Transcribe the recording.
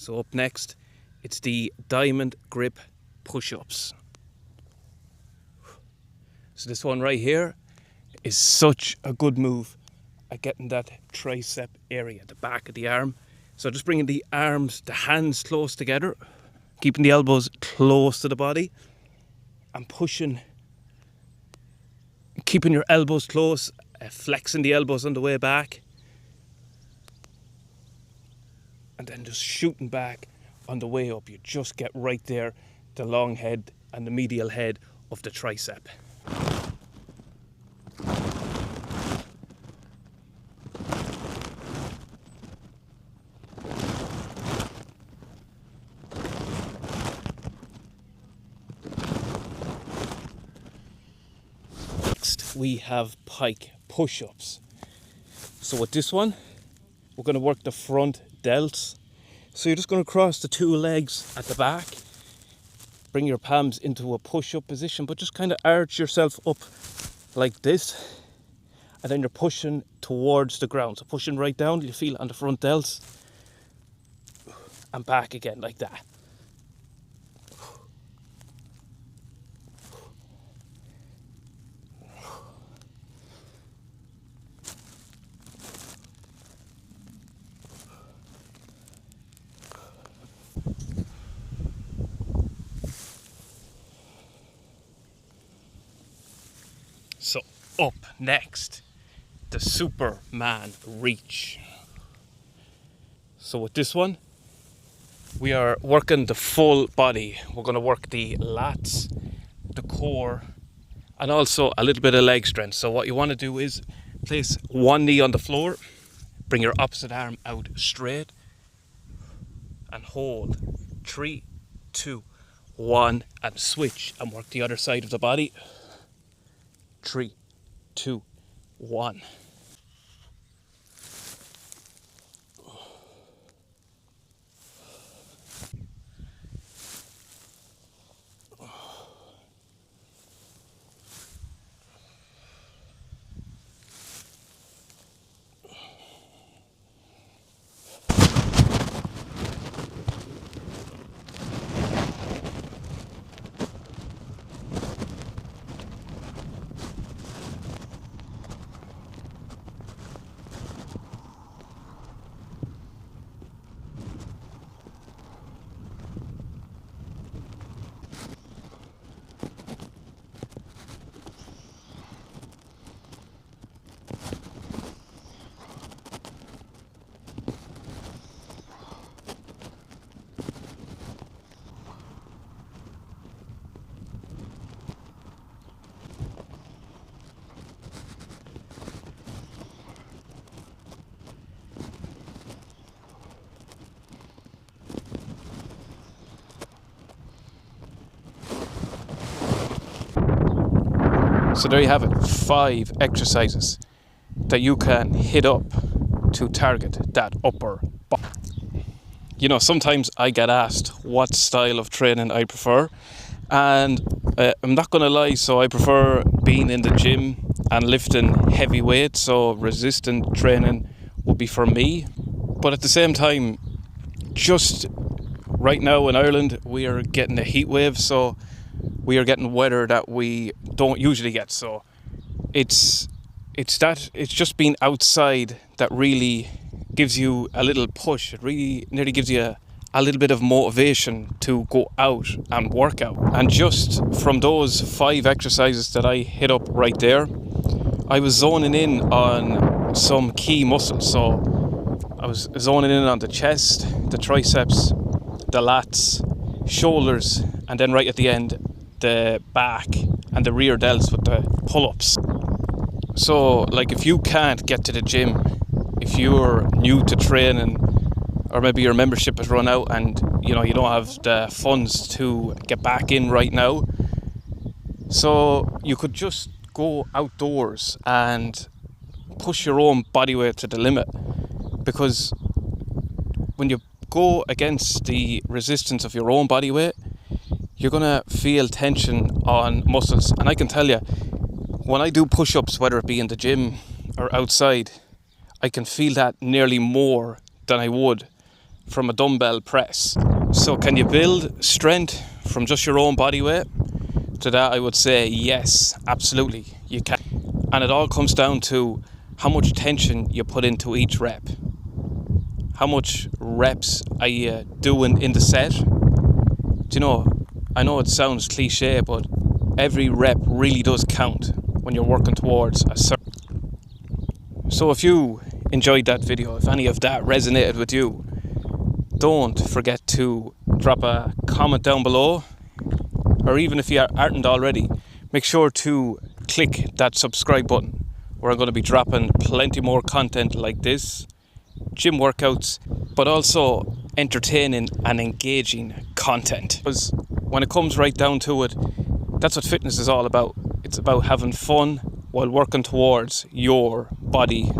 So up next, it's the diamond grip push-ups. So this one right here is such a good move at getting that tricep area, the back of the arm. So just bringing the arms, the hands close together, keeping the elbows close to the body and pushing, keeping your elbows close, flexing the elbows on the way back. And then just shooting back on the way up. You just get right there, the long head and the medial head of the tricep. Next, we have pike push-ups. So with this one, we're going to work the front delts. So you're just going to cross the two legs at the back, bring your palms into a push-up position, but just kind of arch yourself up like this, and then you're pushing towards the ground. So pushing right down, you feel it on the front delts, and back again like that. So up next, the Superman reach. So with this one, we are working the full body. We're going to work the lats, the core, and also a little bit of leg strength. So what you want to do is place one knee on the floor, bring your opposite arm out straight, and hold. 3, 2, 1, and switch, and work the other side of the body. 3, 2, 1. So there you have it, 5 exercises that you can hit up to target that upper body. You know, sometimes I get asked what style of training I prefer, and I'm not going to lie, so I prefer being in the gym and lifting heavy weights, so resistance training would be for me. But at the same time, just right now in Ireland, we are getting a heat wave, so we are getting weather that we don't usually get. So it's just being outside that really gives you a little push. It really nearly gives you a little bit of motivation to go out and work out. And just from those 5 exercises that I hit up right there, I was zoning in on some key muscles. So I was zoning in on the chest, the triceps, the lats, shoulders, and then right at the end, the back and the rear delts with the pull-ups. So like if you can't get to the gym, if you're new to training, or maybe your membership has run out and you know you don't have the funds to get back in right now, so you could just go outdoors and push your own body weight to the limit, because when you go against the resistance of your own body weight, you're gonna feel tension on muscles. And I can tell you, when I do push-ups, whether it be in the gym or outside, I can feel that nearly more than I would from a dumbbell press. So can you build strength from just your own body weight? To that I would say yes, absolutely you can. And it all comes down to how much tension you put into each rep. How much reps are you doing in the set? Do you know, I know it sounds cliche, but every rep really does count when you're working towards a certain. So if you enjoyed that video, if any of that resonated with you, don't forget to drop a comment down below, or even if you aren't already, make sure to click that subscribe button, where I'm going to be dropping plenty more content like this, gym workouts, but also entertaining and engaging content. Because when it comes right down to it, that's what fitness is all about. It's about having fun while working towards your body